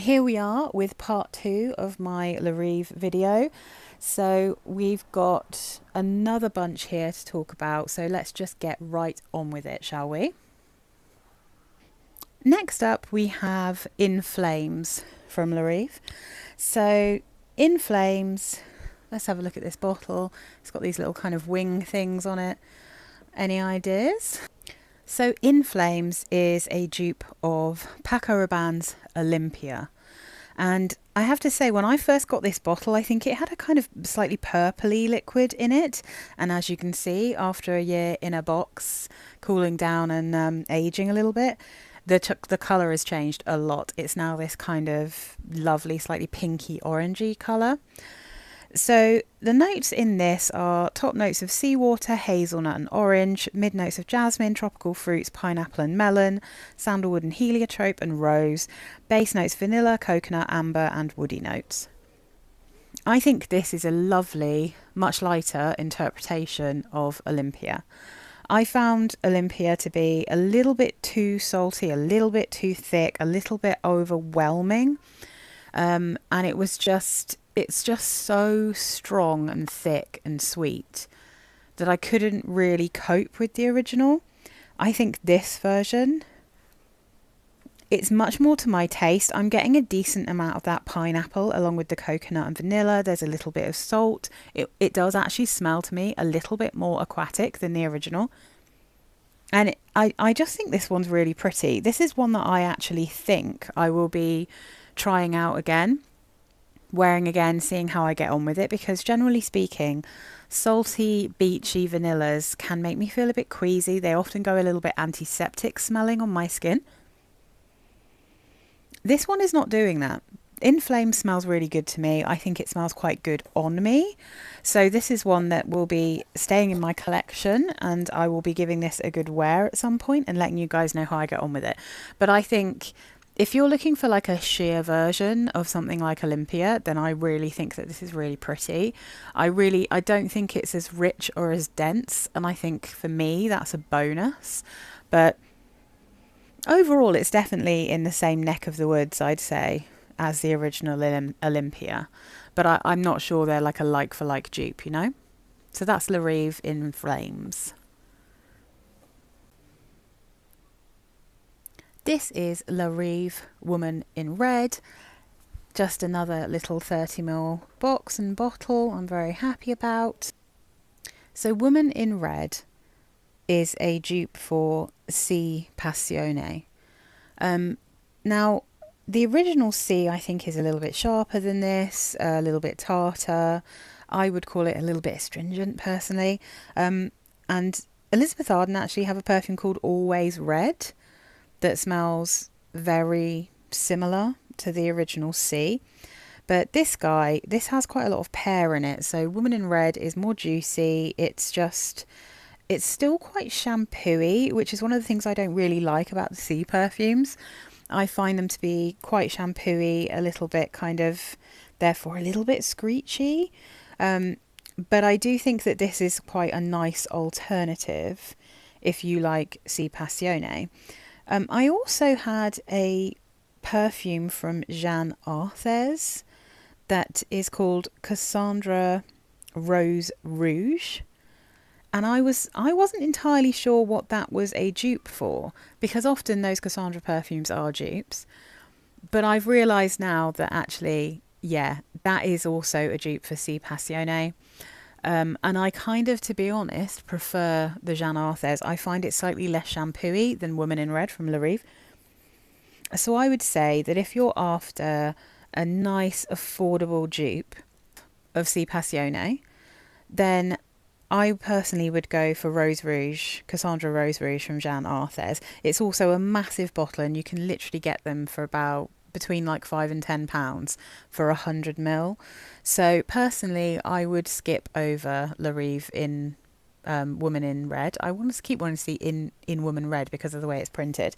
here we are with part 2 of my Rive video. So we've got another bunch here to talk about, so let's just get right on with it, shall we? Next up we have In Flames from Rive. So In Flames, let's have a look at this bottle. It's got these little kind of wing things on it. Any ideas? So In Flames is a dupe of Paco Rabanne's Olympia. And I have to say, when I first got this bottle, I think it had a kind of slightly purpley liquid in it. And as you can see, after a year in a box, cooling down and aging a little bit, the colour has changed a lot. It's now this kind of lovely, slightly pinky orangey colour. So the notes in this are top notes of seawater, hazelnut and orange, mid notes of jasmine, tropical fruits, pineapple and melon, sandalwood and heliotrope and rose, base notes vanilla, coconut, amber and woody notes. I think this is a lovely, much lighter interpretation of Olympia. I found Olympia to be a little bit too salty, a little bit too thick, a little bit overwhelming, and it's just so strong and thick and sweet that I couldn't really cope with the original. I think this version, it's much more to my taste. I'm getting a decent amount of that pineapple along with the coconut and vanilla. There's a little bit of salt. It does actually smell to me a little bit more aquatic than the original. And I just think this one's really pretty. This is one that I actually think I will be trying out again, wearing again, seeing how I get on with it, because generally speaking, salty, beachy vanillas can make me feel a bit queasy. They often go a little bit antiseptic smelling on my skin. This one is not doing that. In Flames smells really good to me. I think it smells quite good on me. So this is one that will be staying in my collection, and I will be giving this a good wear at some point and letting you guys know how I get on with it. But I think if you're looking for like a sheer version of something like Olympia, then I really think that this is really pretty. I don't think it's as rich or as dense, and I think for me that's a bonus. But overall, it's definitely in the same neck of the woods, I'd say, as the original Olympia. But I'm not sure they're like a like-for-like dupe, you know? So that's Rive In Flames. This is Rive Woman in Red. Just another little 30ml box and bottle I'm very happy about. So Woman in Red is a dupe for C Passione. Now, the original C I think is a little bit sharper than this, a little bit tartar. I would call it a little bit astringent personally. And Elizabeth Arden actually have a perfume called Always Red that smells very similar to the original C. But this has quite a lot of pear in it. So Woman in Red is more juicy. It's still quite shampooey, which is one of the things I don't really like about the C perfumes. I find them to be quite shampooey, a little bit kind of, therefore a little bit screechy. But I do think that this is quite a nice alternative if you like C Passione. I also had a perfume from Jeanne Arthez that is called Cassandra Rose Rouge. And I wasn't entirely sure what that was a dupe for, because often those Cassandra perfumes are dupes. But I've realised now that actually, yeah, that is also a dupe for C Passione. And I kind of, to be honest, prefer the Jeanne Arthez. I find it slightly less shampooey than Woman in Red from Rive. So I would say that if you're after a nice, affordable dupe of C Passione, then I personally would go for Rose Rouge, Cassandra Rose Rouge from Jeanne Arthez. It's also a massive bottle, and you can literally get them for about between like £5 and £10 for 100ml. So personally, I would skip over Rive in Woman in Red. I want to keep wanting to see in Woman Red because of the way it's printed.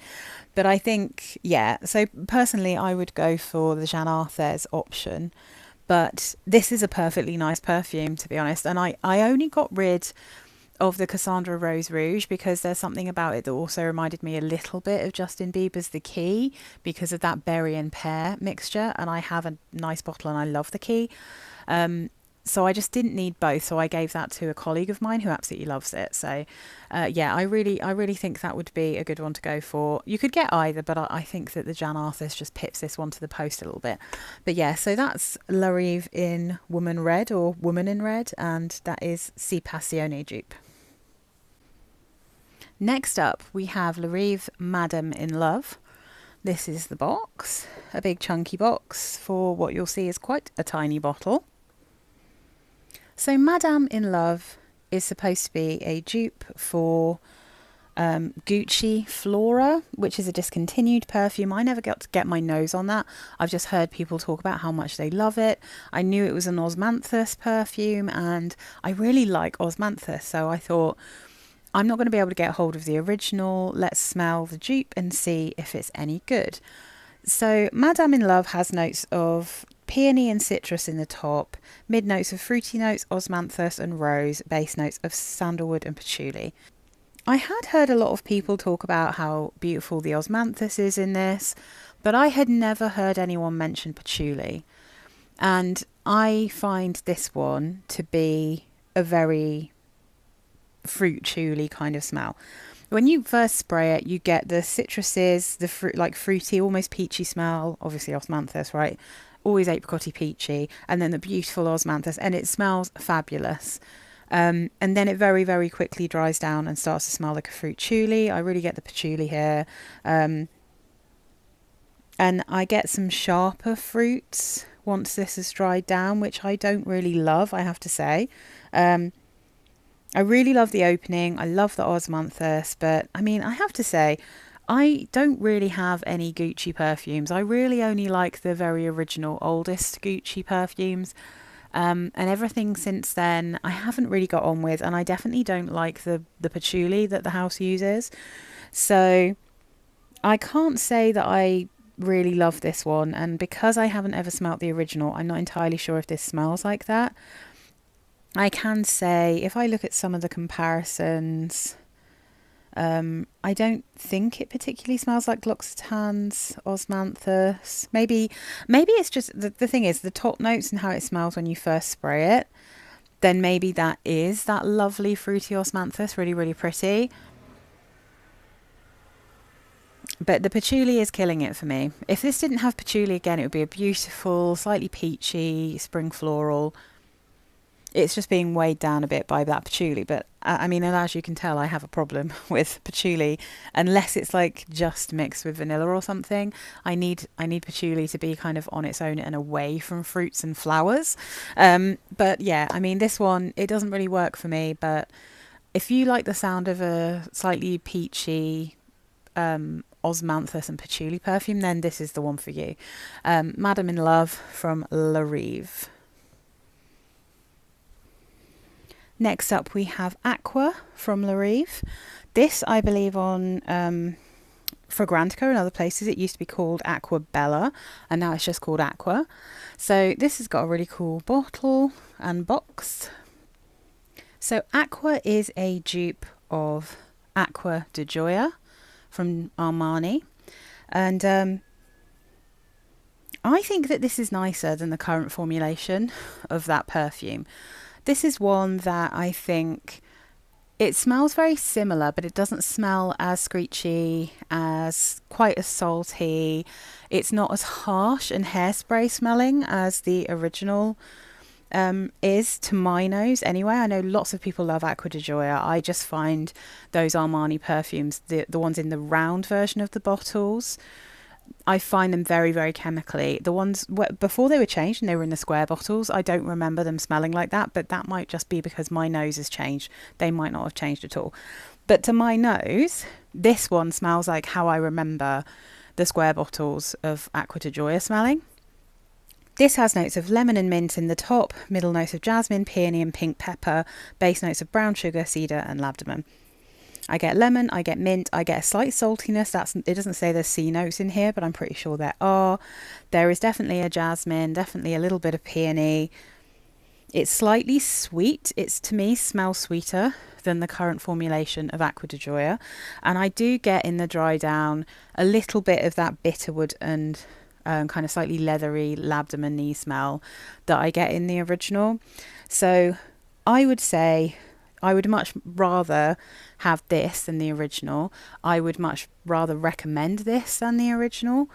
But I think, yeah, so personally, I would go for the Jeanne Arthez option. But this is a perfectly nice perfume, to be honest. And I only got rid of the Cassandra Rose Rouge, because there's something about it that also reminded me a little bit of Justin Bieber's The Key, because of that berry and pear mixture, and I have a nice bottle and I love The Key. So I just didn't need both, so I gave that to a colleague of mine who absolutely loves it. So yeah, I really think that would be a good one to go for. You could get either, but I think that the Jan Arthurs just pips this one to the post a little bit. But yeah, so that's La Rive in Woman Red, or Woman in Red, and that is Si Passione dupe. Next up, we have La Rive Madame in Love. This is the box, a big chunky box for what you'll see is quite a tiny bottle. So Madame in Love is supposed to be a dupe for Gucci Flora, which is a discontinued perfume. I never got to get my nose on that. I've just heard people talk about how much they love it. I knew it was an Osmanthus perfume, and I really like Osmanthus, so I thought, I'm not going to be able to get hold of the original. Let's smell the dupe and see if it's any good. So Madame in Love has notes of peony and citrus in the top, mid notes of fruity notes, osmanthus and rose, base notes of sandalwood and patchouli. I had heard a lot of people talk about how beautiful the osmanthus is in this, but I had never heard anyone mention patchouli. And I find this one to be a very fruit patchouli kind of smell. When you first spray it, you get the citruses, the fruit, like fruity, almost peachy smell, obviously osmanthus, right? Always apricotty peachy, and then the beautiful osmanthus, and it smells fabulous. And then it very, very quickly dries down and starts to smell like a fruit patchouli. I really get the patchouli here. And I get some sharper fruits once this has dried down, which I don't really love, I have to say. I really love the opening. I love the osmanthus, but I mean, I have to say, I don't really have any Gucci perfumes. I really only like the very original, oldest Gucci perfumes. And everything since then, I haven't really got on with, and I definitely don't like the patchouli that the house uses. So I can't say that I really love this one, and because I haven't ever smelt the original, I'm not entirely sure if this smells like that. I can say, if I look at some of the comparisons, I don't think it particularly smells like L'Occitane's osmanthus. Maybe it's just, the thing is, the top notes and how it smells when you first spray it, then maybe that is that lovely fruity osmanthus, really, really pretty. But the patchouli is killing it for me. If this didn't have patchouli again, it would be a beautiful, slightly peachy, spring floral. It's just being weighed down a bit by that patchouli. But I mean, as you can tell, I have a problem with patchouli. Unless it's like just mixed with vanilla or something. I need patchouli to be kind of on its own and away from fruits and flowers. But yeah, I mean, this one, it doesn't really work for me. But if you like the sound of a slightly peachy osmanthus and patchouli perfume, then this is the one for you. Madame in Love from La Rive. Next up, we have Aqua from La Rive. This, I believe, on Fragrantica and other places, it used to be called Aqua Bella, and now it's just called Aqua. So this has got a really cool bottle and box. So Aqua is a dupe of Acqua di Gioia from Armani. And I think that this is nicer than the current formulation of that perfume. This is one that I think it smells very similar, but it doesn't smell as screechy, as quite as salty. It's not as harsh and hairspray smelling as the original is to my nose anyway. I know lots of people love Acqua di Gioia. I just find those Armani perfumes, the ones in the round version of the bottles, I find them very, very chemically. The ones before they were changed and they were in the square bottles, I don't remember them smelling like that, but that might just be because my nose has changed. They might not have changed at all. But to my nose, this one smells like how I remember the square bottles of Acqua di Gioia smelling. This has notes of lemon and mint in the top, middle notes of jasmine, peony and pink pepper, base notes of brown sugar, cedar and labdanum. I get lemon, I get mint, I get a slight saltiness. It doesn't say there's C notes in here, but I'm pretty sure there are. There is definitely a jasmine, definitely a little bit of peony. It's slightly sweet. It's, to me, smells sweeter than the current formulation of Aqua de Joya. And I do get in the dry down a little bit of that bitterwood and kind of slightly leathery labdamon-y smell that I get in the original. So I would say I would much rather have this than the original. I would much rather recommend this than the original.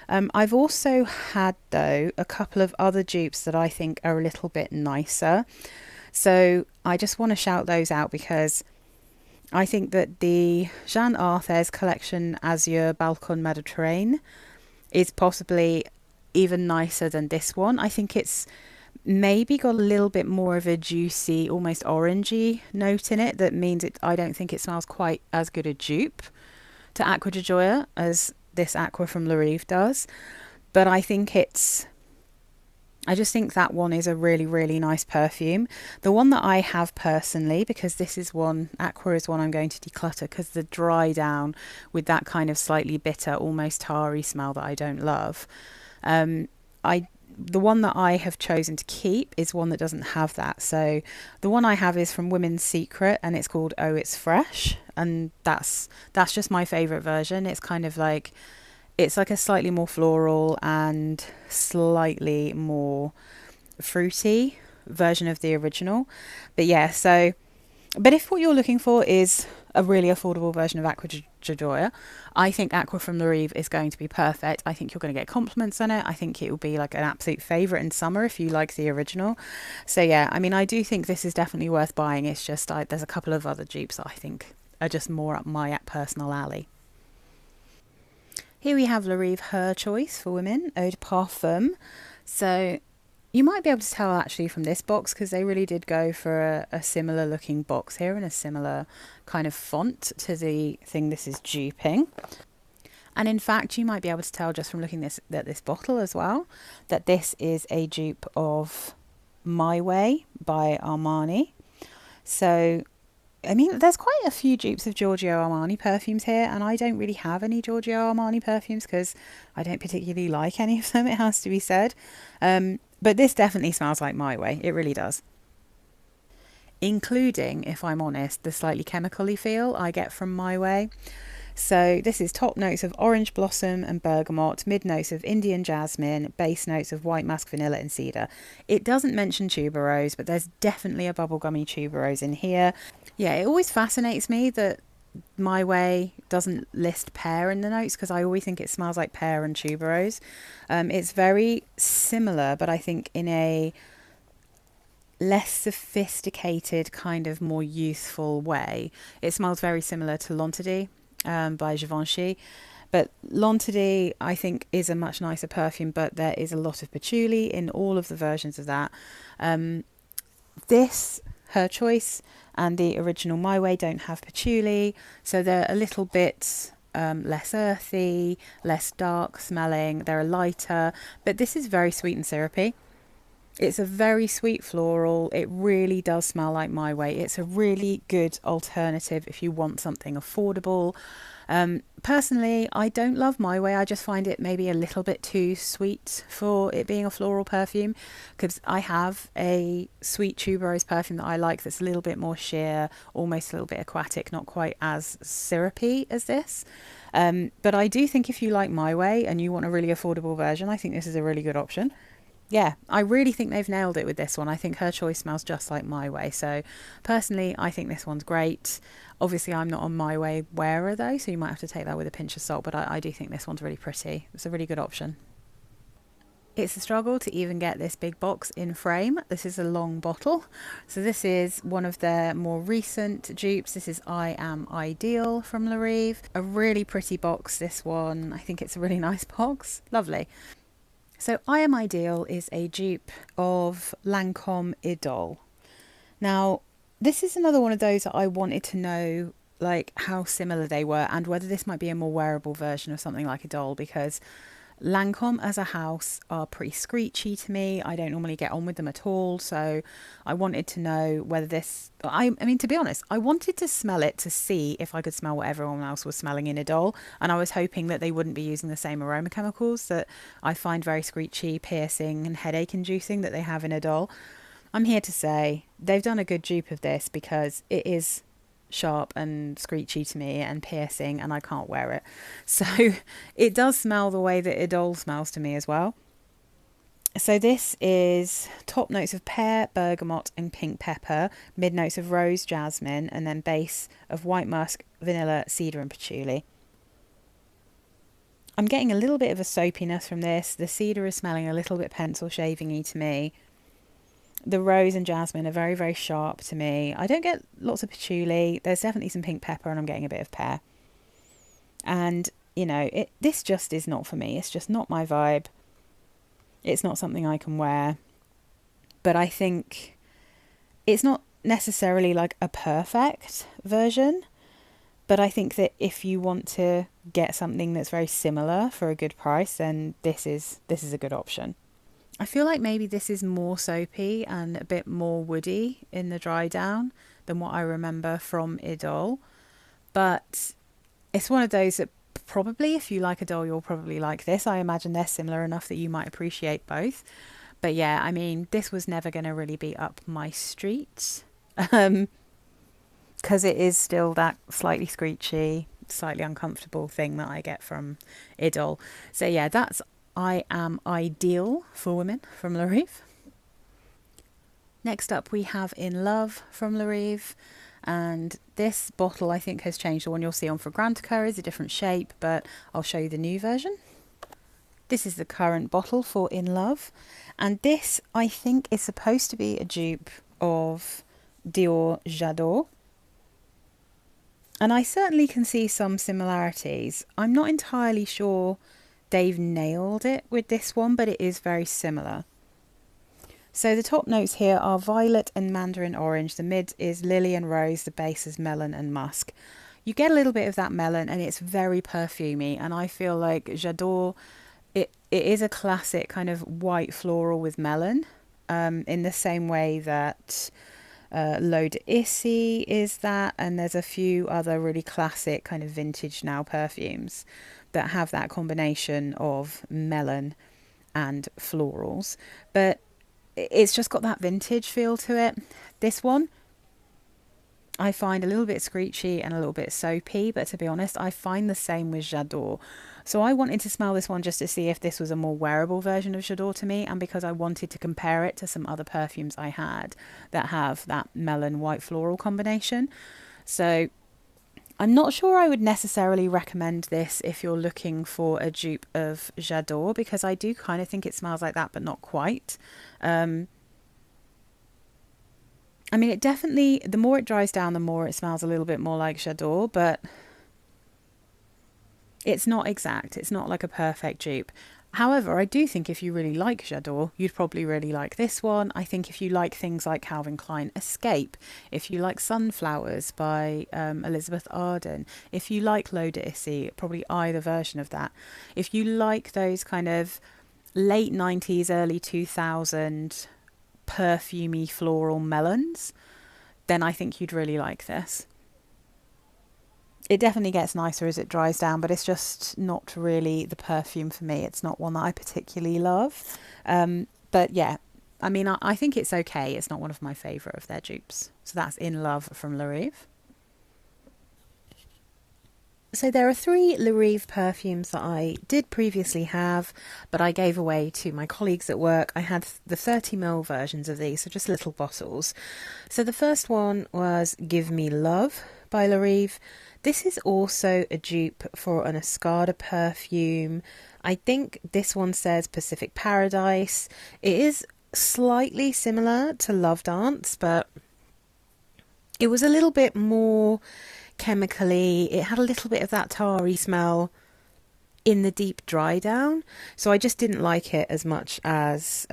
I've also had, though, a couple of other dupes that I think are a little bit nicer. So I just want to shout those out because I think that the Jeanne Arthez collection Azure Balcon Mediterranean is possibly even nicer than this one. I think it's maybe got a little bit more of a juicy, almost orangey note in it. That means I don't think it smells quite as good a dupe to Aqua de Joya as this Aqua from Le Rive does. But I just think that one is a really, really nice perfume. The one that I have personally, because this is one, Aqua is one I'm going to declutter because the dry down with that kind of slightly bitter, almost tarry smell that I don't love. The one that I have chosen to keep is one that doesn't have that. So the one I have is from Women's Secret and it's called Oh It's Fresh, and that's just my favorite version. It's kind of like, it's like a slightly more floral and slightly more fruity version of the original. But yeah, so but if what you're looking for is a really affordable version of Aqua de Joya, I think Aqua from Le Rive is going to be perfect. I think you're going to get compliments on it. I think it will be like an absolute favourite in summer if you like the original. So yeah, I mean, I do think this is definitely worth buying. It's just there's a couple of other dupes that I think are just more up my personal alley. Here we have Le Rive Her Choice for women, Eau de Parfum. So you might be able to tell actually from this box because they really did go for a similar looking box here and a similar kind of font to the thing this is duping. And in fact, you might be able to tell just from looking at this bottle as well that this is a dupe of My Way by Armani. So I mean, there's quite a few dupes of Giorgio Armani perfumes here, and I don't really have any Giorgio Armani perfumes because I don't particularly like any of them, it has to be said. But this definitely smells like My Way. It really does. Including, if I'm honest, the slightly chemical-y feel I get from My Way. So this is top notes of orange blossom and bergamot, mid notes of Indian jasmine, base notes of white musk, vanilla and cedar. It doesn't mention tuberose, but there's definitely a bubblegummy tuberose in here. Yeah, it always fascinates me that My Way doesn't list pear in the notes because I always think it smells like pear and tuberose. It's very similar, but I think in a less sophisticated, kind of more youthful way. It smells very similar to L'Entity by Givenchy. But L'Entity, I think, is a much nicer perfume, but there is a lot of patchouli in all of the versions of that. This, Her Choice, and the original My Way don't have patchouli, so they're a little bit less earthy, less dark smelling. They're lighter, but this is very sweet and syrupy. It's a very sweet floral. It really does smell like My Way. It's a really good alternative if you want something affordable. Personally, I don't love My Way. I just find it maybe a little bit too sweet for it being a floral perfume, because I have a sweet tuberose perfume that I like that's a little bit more sheer, almost a little bit aquatic, not quite as syrupy as this. But I do think if you like My Way and you want a really affordable version, I think this is a really good option. Yeah, I really think they've nailed it with this one. I think Her Choice smells just like My Way. So personally, I think this one's great. Obviously, I'm not a My Way wearer though, so you might have to take that with a pinch of salt, but I do think this one's really pretty. It's a really good option. It's a struggle to even get this big box in frame. This is a long bottle. So this is one of their more recent dupes. This is I Am Ideal from Le Rive. A really pretty box, this one. I think it's a really nice box. Lovely. So I Am Ideal is a dupe of Lancome Idole. Now, this is another one of those that I wanted to know like how similar they were and whether this might be a more wearable version of something like Idole, because Lancome as a house are pretty screechy to me. I don't normally get on with them at all, so I wanted to know whether this... I mean, to be honest, I wanted to smell it to see if I could smell what everyone else was smelling in Idole, and I was hoping that they wouldn't be using the same aroma chemicals that I find very screechy, piercing and headache inducing that they have in Idole. I'm here to say they've done a good dupe of this because it is sharp and screechy to me and piercing, and I can't wear it. So it does smell the way that Idol smells to me as well. So this is top notes of pear, bergamot and pink pepper, mid notes of rose, jasmine, and then base of white musk, vanilla, cedar and patchouli. I'm getting a little bit of a soapiness from this. The cedar is smelling a little bit pencil shaving-y to me. The rose and jasmine are very, very sharp to me. I don't get lots of patchouli. There's definitely some pink pepper and I'm getting a bit of pear. And, you know, this just is not for me. It's just not my vibe. It's not something I can wear. But I think it's not necessarily like a perfect version. But I think that if you want to get something that's very similar for a good price, then this is a good option. I feel like maybe this is more soapy and a bit more woody in the dry down than what I remember from Idol. But it's one of those that probably, if you like Idol, you'll probably like this. I imagine they're similar enough that you might appreciate both. But yeah, I mean, this was never going to really be up my street. Because it is still that slightly screechy, slightly uncomfortable thing that I get from Idol. So yeah, that's I Am Ideal for Women from La Rive. Next up we have In Love from La Rive. And this bottle I think has changed. The one you'll see on Fragrantica is a different shape, but I'll show you the new version. This is the current bottle for In Love. And this I think is supposed to be a dupe of Dior J'adore. And I certainly can see some similarities. I'm not entirely sure they've nailed it with this one, but it is very similar. So the top notes here are violet and mandarin orange. The mid is lily and rose. The base is melon and musk. You get a little bit of that melon and it's very perfumey. And I feel like J'adore, it is a classic kind of white floral with melon, in the same way that L'Eau d'Issy is that, and there's a few other really classic kind of vintage now perfumes that have that combination of melon and florals, but it's just got that vintage feel to it. This one I find a little bit screechy and a little bit soapy, but to be honest, I find the same with J'adore. So I wanted to smell this one just to see if this was a more wearable version of J'adore to me, and because I wanted to compare it to some other perfumes I had that have that melon white floral combination. So I'm not sure I would necessarily recommend this if you're looking for a dupe of J'adore, because I do kind of think it smells like that, but not quite. I mean, it definitely, the more it dries down, the more it smells a little bit more like J'adore, but it's not exact. It's not like a perfect dupe. However, I do think if you really like J'adore, you'd probably really like this one. I think if you like things like Calvin Klein Escape, if you like Sunflowers by Elizabeth Arden, if you like L'Eau d'Issy, probably either version of that. If you like those kind of late 90s, early 2000 perfumey floral melons, then I think you'd really like this. It definitely gets nicer as it dries down, but it's just not really the perfume for me. It's not one that I particularly love. But yeah, I mean, I think it's okay. It's not one of my favourite of their dupes. So that's In Love from La Rive. So there are 3 La Rive perfumes that I did previously have, but I gave away to my colleagues at work. I had the 30ml versions of these, so just little bottles. So the first one was Give Me Love by La Rive. This is also a dupe for an Escada perfume. I think this one says Pacific Paradise. It is slightly similar to Love Dance, but it was a little bit more chemically. It had a little bit of that tarry smell in the deep dry down, so I just didn't like it as much as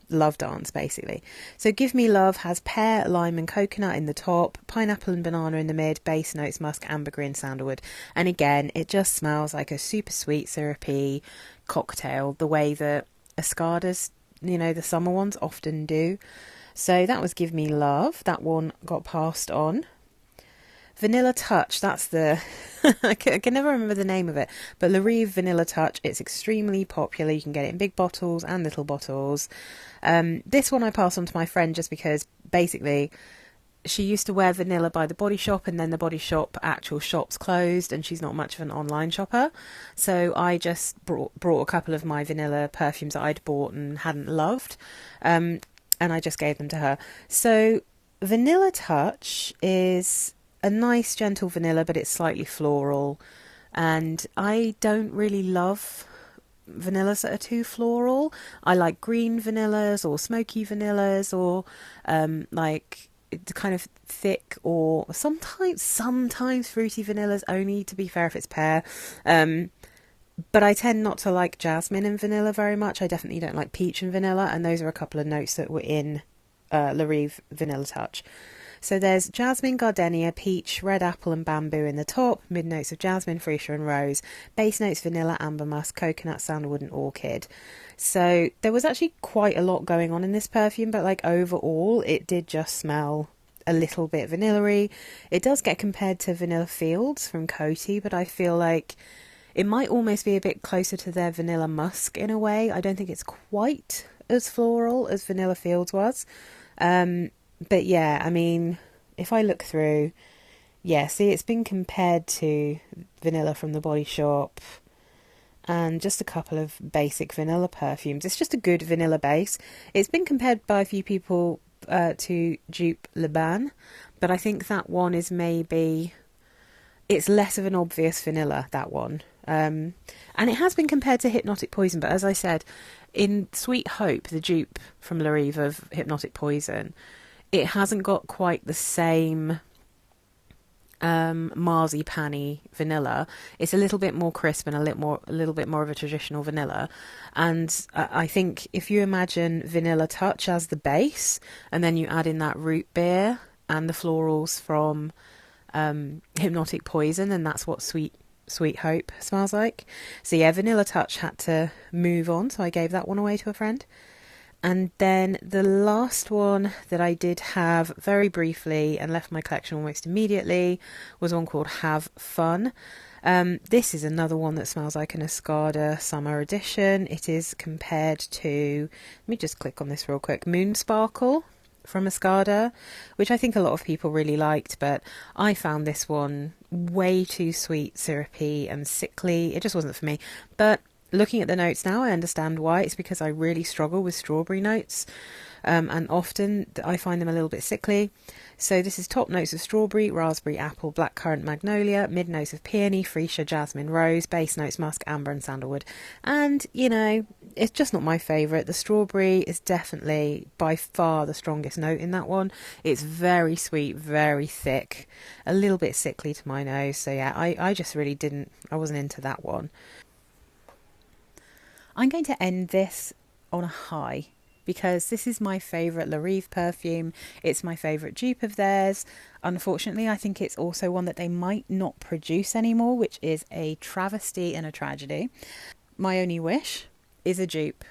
Love Dance, basically. So Give Me Love has pear, lime and coconut in the top, pineapple and banana in the mid, base notes musk, ambergris and sandalwood, and again it just smells like a super sweet syrupy cocktail, the way that Escadas, you know, the summer ones often do. So that was Give Me Love. That one got passed on. Vanilla Touch, that's the... I can never remember the name of it, but the Rive Vanilla Touch, it's extremely popular. You can get it in big bottles and little bottles. This one I passed on to my friend just because, basically, she used to wear vanilla by the Body Shop, and then the Body Shop actual shops closed, and she's not much of an online shopper. So I just brought a couple of my vanilla perfumes that I'd bought and hadn't loved, and I just gave them to her. So Vanilla Touch is a nice gentle vanilla, but it's slightly floral, and I don't really love vanillas that are too floral. I like green vanillas or smoky vanillas, or like kind of thick, or sometimes fruity vanillas only, to be fair, if it's pear. But I tend not to like jasmine and vanilla very much. I definitely don't like peach and vanilla, and those are a couple of notes that were in Le Rive Vanilla Touch. So there's jasmine, gardenia, peach, red apple and bamboo in the top, mid notes of jasmine, freesia and rose, base notes vanilla, amber musk, coconut, sandalwood and orchid. So there was actually quite a lot going on in this perfume, but like overall it did just smell a little bit vanilla-y. It does get compared to Vanilla Fields from Coty, but I feel like it might almost be a bit closer to their Vanilla Musk in a way. I don't think it's quite as floral as Vanilla Fields was. But yeah, I mean, if I look through, yeah, see, it's been compared to vanilla from the Body Shop and just a couple of basic vanilla perfumes. It's just a good vanilla base. It's been compared by a few people to Dupe Le Ban, but I think that one is maybe... it's less of an obvious vanilla, that one. And it has been compared to Hypnotic Poison, but as I said, in Sweet Hope, the dupe from Le Rive of Hypnotic Poison, it hasn't got quite the same marzipan-y vanilla. It's a little bit more crisp and a little bit more of a traditional vanilla. And I think if you imagine Vanilla Touch as the base, and then you add in that root beer and the florals from Hypnotic Poison, then that's what Sweet Hope smells like. So yeah, Vanilla Touch had to move on, so I gave that one away to a friend. And then the last one that I did have very briefly and left my collection almost immediately was one called Have Fun. This is another one that smells like an Escada summer edition. It is compared to, let me just click on this real quick, Moon Sparkle from Escada, which I think a lot of people really liked, but I found this one way too sweet, syrupy and sickly. It just wasn't for me. But looking at the notes now, I understand why. It's because I really struggle with strawberry notes, and often I find them a little bit sickly. So this is top notes of strawberry, raspberry, apple, blackcurrant, magnolia, mid notes of peony, freesia, jasmine, rose, base notes, musk, amber and sandalwood. And, you know, it's just not my favourite. The strawberry is definitely by far the strongest note in that one. It's very sweet, very thick, a little bit sickly to my nose. So yeah, I just really I wasn't into that one. I'm going to end this on a high because this is my favourite Le Rive perfume. It's my favourite dupe of theirs. Unfortunately, I think it's also one that they might not produce anymore, which is a travesty and a tragedy. My Only Wish is a dupe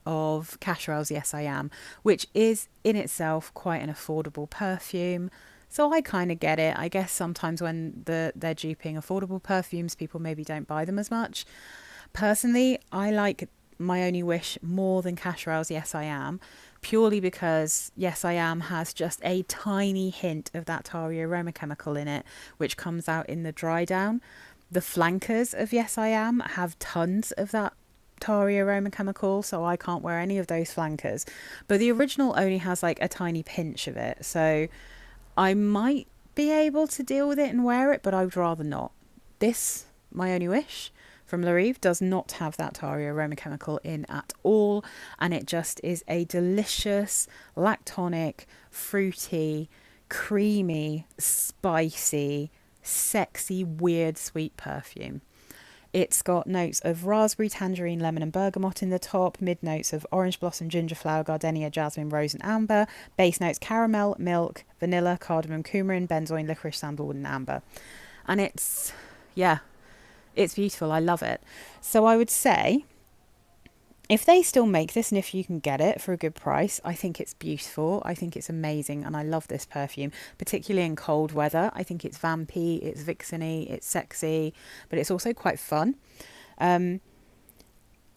of Cacharel's Yes I Am, which is in itself quite an affordable perfume. So I kind of get it. I guess sometimes when they're duping affordable perfumes, people maybe don't buy them as much. Personally, I like My Only Wish more than Cacharel's Yes I Am, purely because Yes I Am has just a tiny hint of that tarry aroma chemical in it, which comes out in the dry down. The flankers of Yes I Am have tons of that tarry aroma chemical, so I can't wear any of those flankers. But the original only has like a tiny pinch of it, so I might be able to deal with it and wear it, but I would rather not. This, My Only Wish from Le Rive, does not have that tarry aroma chemical in at all, and it just is a delicious, lactonic, fruity, creamy, spicy, sexy, weird, sweet perfume. It's got notes of raspberry, tangerine, lemon and bergamot in the top, mid notes of orange blossom, ginger flower, gardenia, jasmine, rose and amber, base notes caramel, milk, vanilla, cardamom, coumarin, benzoin, licorice, sandalwood and amber. And it's beautiful. I love it. So I would say If they still make this and if you can get it for a good price, I think it's beautiful. I think it's amazing and I love this perfume, particularly in cold weather. I think it's vampy, it's vixeny, it's sexy, but it's also quite fun. Um,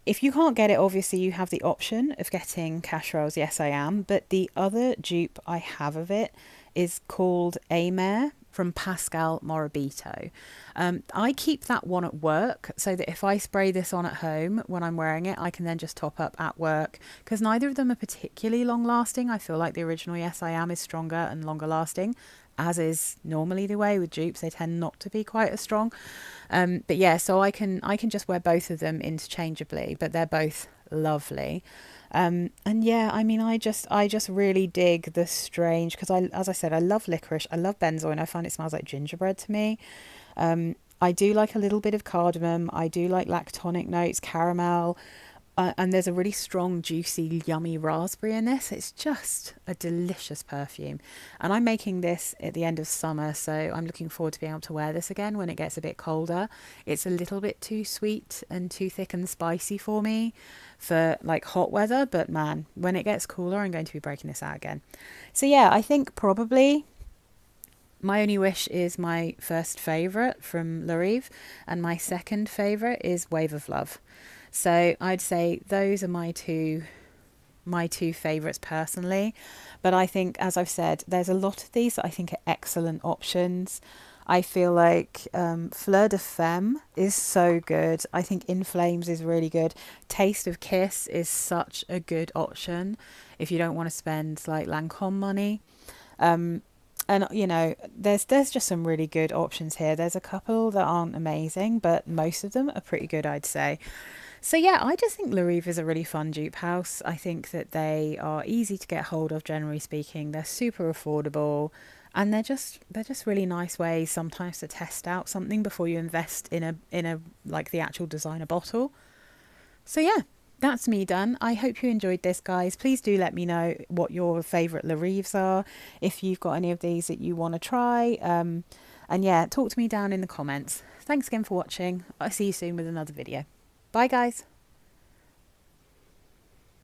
if you can't get it, obviously you have the option of getting Casherel's Yes I Am, but the other dupe I have of it is called Amer from Pascal Morabito. I keep that one at work so that if I spray this on at home when I'm wearing it, I can then just top up at work because neither of them are particularly long lasting. I feel like the original Yes I Am is stronger and longer lasting, as is normally the way with dupes. They tend not to be quite as strong. But yeah, so I can just wear both of them interchangeably, but they're both lovely. And yeah, I mean, I just really dig the strange because as I said, I love licorice, I love benzoin. I find it smells like gingerbread to me. I do like a little bit of cardamom. I do like lactonic notes, caramel. And there's a really strong, juicy, yummy raspberry in this. It's just a delicious perfume. And I'm making this at the end of summer, so I'm looking forward to being able to wear this again when it gets a bit colder. It's a little bit too sweet and too thick and spicy for me for like hot weather, but man, when it gets cooler, I'm going to be breaking this out again. So yeah, I think probably My Only Wish is my first favourite from La Rive, and my second favourite is Wave of Love. So I'd say those are my two favourites personally. But I think, as I've said, there's a lot of these that I think are excellent options. I feel like Fleur de Femme is so good. I think In Flames is really good. Taste of Kiss is such a good option if you don't want to spend like Lancome money. Um, and you know, there's just some really good options here. There's a couple that aren't amazing, but most of them are pretty good, I'd say. So yeah, I just think La Rive is a really fun dupe house. I think that they are easy to get hold of, generally speaking. They're super affordable, and they're just really nice ways sometimes to test out something before you invest in a like the actual designer bottle. So yeah, that's me done. I hope you enjoyed this, guys. Please do let me know what your favourite La Rives are, if you've got any of these that you want to try. And yeah, talk to me down in the comments. Thanks again for watching. I'll see you soon with another video. Bye, guys.